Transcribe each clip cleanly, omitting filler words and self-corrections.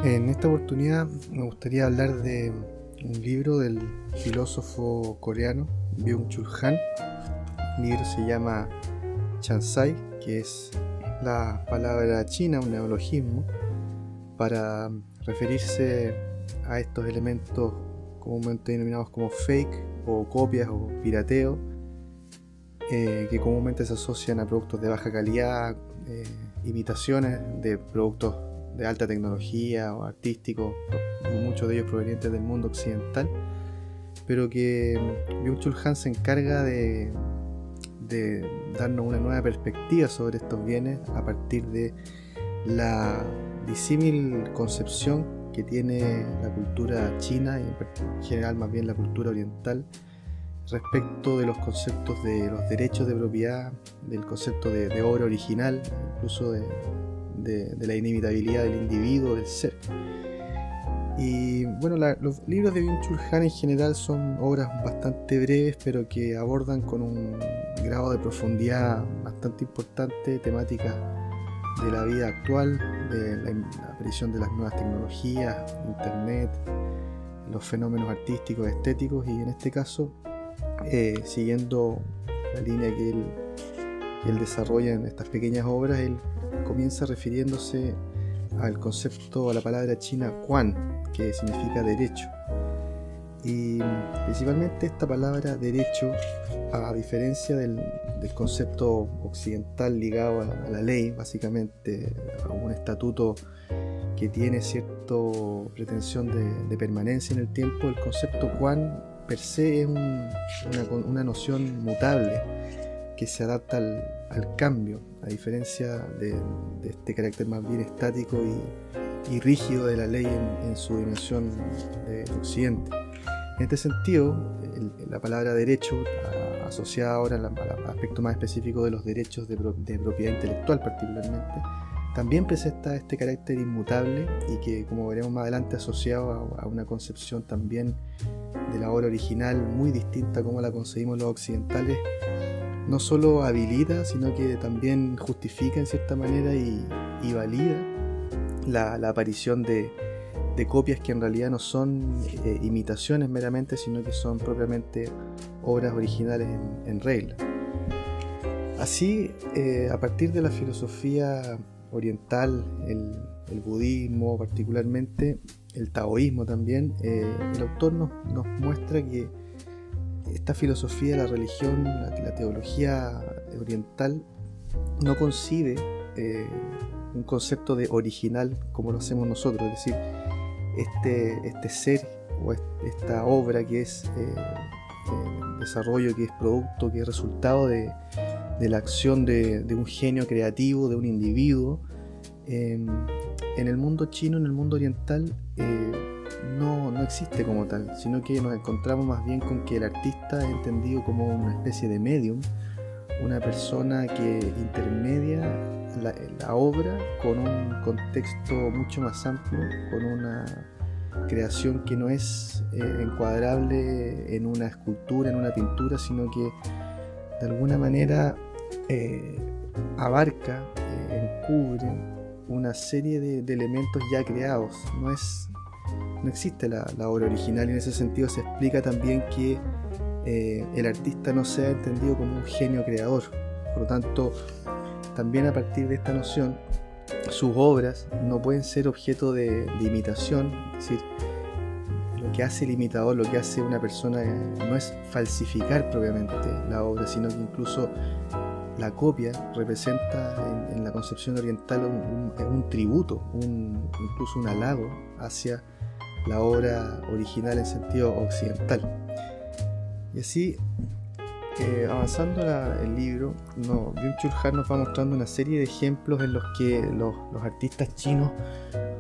En esta oportunidad me gustaría hablar de un libro del filósofo coreano Byung-Chul Han. El libro se llama Chansai, que es la palabra china, un neologismo, para referirse a estos elementos comúnmente denominados como fake o copias o pirateo, que comúnmente se asocian a productos de baja calidad, imitaciones de productos de alta tecnología o artísticos, muchos de ellos provenientes del mundo occidental, pero que Byung-Chul Han se encarga de darnos una nueva perspectiva sobre estos bienes a partir de la disímil concepción que tiene la cultura china y en general más bien la cultura oriental respecto de los conceptos de los derechos de propiedad, del concepto de obra original, incluso de la inimitabilidad del individuo, del ser. Y bueno, los libros de Byung-Chul Han en general son obras bastante breves, pero que abordan con un grado de profundidad bastante importante temáticas de la vida actual, de la aparición de las nuevas tecnologías, internet, los fenómenos artísticos, estéticos, y en este caso, siguiendo la línea que él desarrolla en estas pequeñas obras, él comienza refiriéndose al concepto, a la palabra china quan, que significa derecho. Y principalmente esta palabra derecho, a diferencia del concepto occidental ligado a la ley, básicamente a un estatuto que tiene cierta pretensión de permanencia en el tiempo, el concepto quan per se es una noción mutable que se adapta al cambio, a diferencia de este carácter más bien estático y rígido de la ley en su dimensión de occidente. En este sentido, la palabra derecho, asociada ahora al aspecto más específico de los derechos de propiedad intelectual particularmente, también presenta este carácter inmutable y que, como veremos más adelante, asociado a una concepción también de la obra original muy distinta a como la concebimos los occidentales, no solo habilita, sino que también justifica en cierta manera y valida la aparición de copias que en realidad no son imitaciones meramente, sino que son propiamente obras originales en regla. Así, a partir de la filosofía oriental, el budismo particularmente, el taoísmo también, el autor nos muestra que esta filosofía, la religión, la teología oriental no concibe un concepto de original como lo hacemos nosotros, es decir, este ser o esta obra que es desarrollo, que es producto, que es resultado de la acción de un genio creativo, de un individuo. En el mundo chino, en el mundo oriental, no existe como tal, sino que nos encontramos más bien con que el artista es entendido como una especie de medium, una persona que intermedia la obra con un contexto mucho más amplio, con una creación que no es encuadrable en una escultura, en una pintura, sino que de alguna manera abarca, encubre una serie de elementos ya creados. No existe la obra original, y en ese sentido se explica también que el artista no sea entendido como un genio creador. Por lo tanto, también a partir de esta noción, sus obras no pueden ser objeto de imitación, es decir, lo que hace el imitador, lo que hace una persona no es falsificar propiamente la obra, sino que incluso la copia representa en la concepción oriental un tributo, incluso un halago hacia la obra original en sentido occidental. Y así, avanzando el libro, Byung-Chul Han nos va mostrando una serie de ejemplos en los que los artistas chinos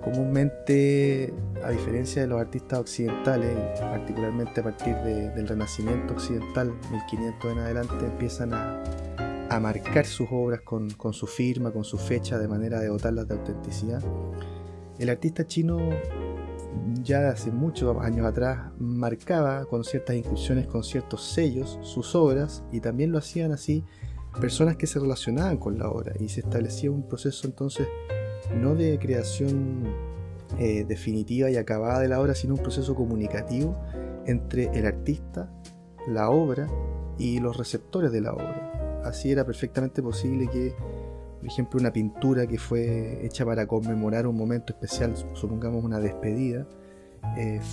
comúnmente, a diferencia de los artistas occidentales, y particularmente a partir del Renacimiento occidental, 1500 en adelante, empiezan a marcar sus obras con su firma, con su fecha, de manera de dotarlas de autenticidad. El artista chino, ya hace muchos años atrás, marcaba con ciertas inscripciones, con ciertos sellos, sus obras, y también lo hacían así personas que se relacionaban con la obra, y se establecía un proceso entonces no de creación definitiva y acabada de la obra, sino un proceso comunicativo entre el artista, la obra y los receptores de la obra. Así era perfectamente posible que, por ejemplo, una pintura que fue hecha para conmemorar un momento especial, supongamos una despedida,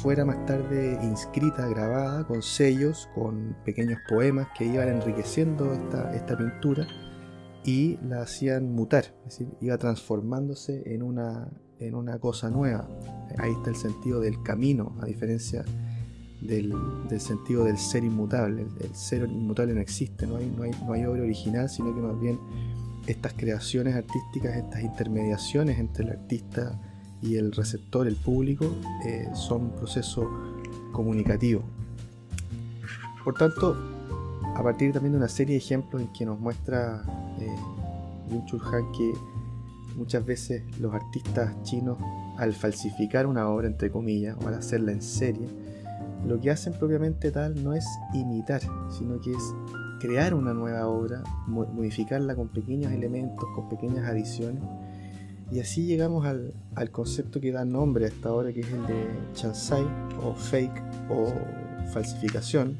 fuera más tarde inscrita, grabada, con sellos, con pequeños poemas que iban enriqueciendo esta pintura y la hacían mutar, es decir, iba transformándose en una cosa nueva. Ahí está el sentido del camino, a diferencia del sentido del ser inmutable. El ser inmutable no existe, no hay obra original, sino que más bien estas creaciones artísticas, estas intermediaciones entre el artista y el receptor, el público, son un proceso comunicativo. Por tanto, a partir también de una serie de ejemplos en que nos muestra Byung-Chul Han que muchas veces los artistas chinos, al falsificar una obra, entre comillas, o al hacerla en serie, lo que hacen propiamente tal no es imitar, sino que es crear una nueva obra, modificarla con pequeños elementos, con pequeñas adiciones. Y así llegamos al concepto que da nombre a esta obra, que es el de Chansai, o fake, o falsificación,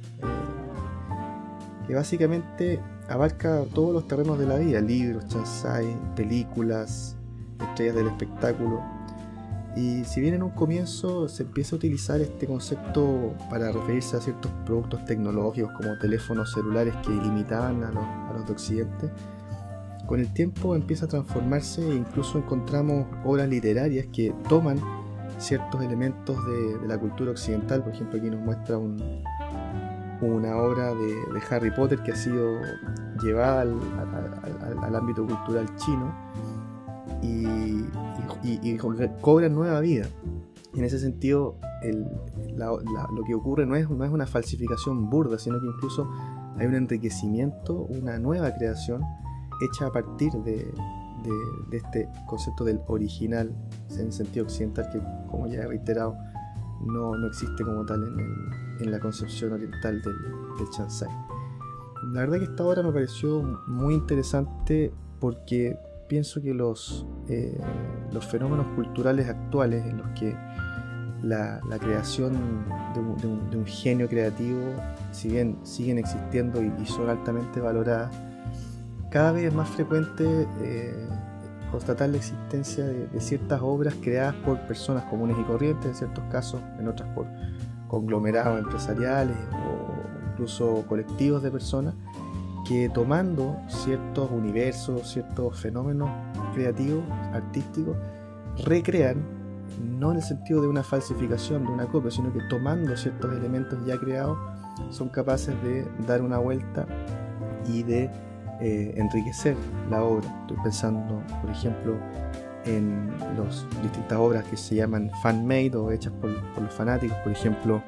que básicamente abarca todos los terrenos de la vida: libros, Chansai, películas, estrellas del espectáculo. Y si bien en un comienzo se empieza a utilizar este concepto para referirse a ciertos productos tecnológicos como teléfonos celulares que imitaban a los de Occidente, con el tiempo empieza a transformarse e incluso encontramos obras literarias que toman ciertos elementos de la cultura occidental. Por ejemplo, aquí nos muestra una obra de Harry Potter que ha sido llevada al ámbito cultural chino y cobra nueva vida. En ese sentido, lo que ocurre no es una falsificación burda, sino que incluso hay un enriquecimiento, una nueva creación hecha a partir de este concepto del original, en sentido occidental, que, como ya he reiterado, no existe como tal en la concepción oriental del Chansai. La verdad que esta obra me pareció muy interesante porque pienso que los fenómenos culturales actuales, en los que la creación de un genio creativo, si bien siguen existiendo y son altamente valoradas, cada vez es más frecuente constatar la existencia de ciertas obras creadas por personas comunes y corrientes, en ciertos casos, en otras por conglomerados empresariales o incluso colectivos de personas, que tomando ciertos universos, ciertos fenómenos creativos, artísticos, recrean, no en el sentido de una falsificación, de una copia, sino que tomando ciertos elementos ya creados, son capaces de dar una vuelta y de enriquecer la obra. Estoy pensando, por ejemplo, en las distintas obras que se llaman fan-made o hechas por los fanáticos, por ejemplo,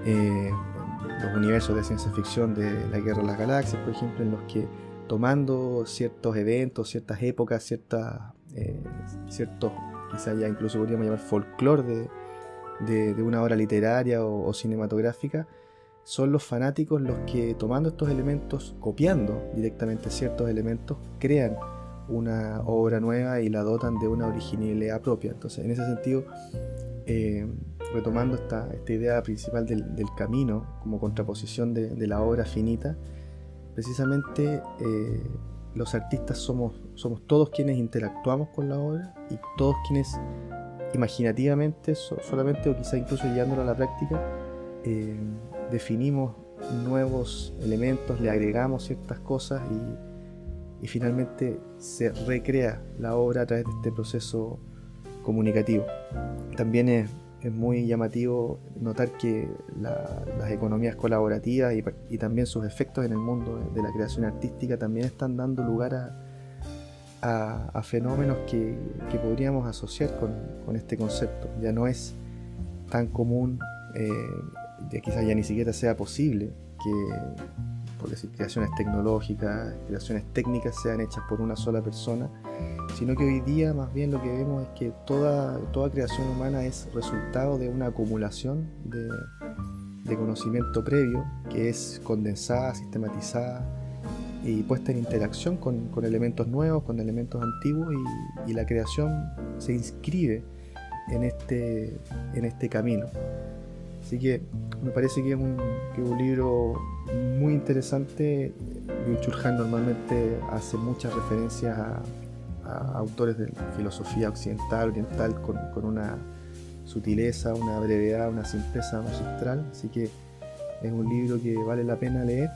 los universos de ciencia ficción de la Guerra de las Galaxias, por ejemplo, en los que, tomando ciertos eventos, ciertas épocas, ciertos, quizás ya incluso podríamos llamar folclore de una obra literaria o cinematográfica, son los fanáticos los que, tomando estos elementos, copiando directamente ciertos elementos, crean una obra nueva y la dotan de una originalidad propia. Entonces, en ese sentido, retomando esta idea principal del camino como contraposición de la obra finita, precisamente los artistas somos todos quienes interactuamos con la obra y todos quienes imaginativamente, solamente o quizá incluso llevándolo a la práctica, definimos nuevos elementos, le agregamos ciertas cosas y finalmente se recrea la obra a través de este proceso comunicativo. También es muy llamativo notar que las economías colaborativas y también sus efectos en el mundo de la creación artística también están dando lugar a fenómenos que podríamos asociar con este concepto. Ya no es tan común, quizás ya ni siquiera sea posible que, por decir, creaciones tecnológicas, creaciones técnicas sean hechas por una sola persona, sino que hoy día más bien lo que vemos es que toda creación humana es resultado de una acumulación de conocimiento previo, que es condensada, sistematizada y puesta en interacción con elementos nuevos, con elementos antiguos, y la creación se inscribe en este camino. Así que me parece que es un libro muy interesante. Byung-Chul Han normalmente hace muchas referencias a autores de la filosofía occidental, oriental, con una sutileza, una brevedad, una simpleza magistral. Así que es un libro que vale la pena leer.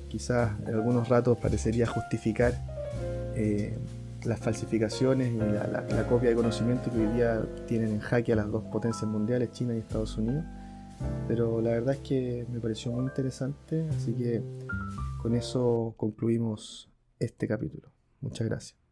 Quizás en algunos ratos parecería justificar las falsificaciones y la copia de conocimiento que hoy día tienen en jaque a las dos potencias mundiales, China y Estados Unidos. Pero la verdad es que me pareció muy interesante, así que con eso concluimos este capítulo. Muchas gracias.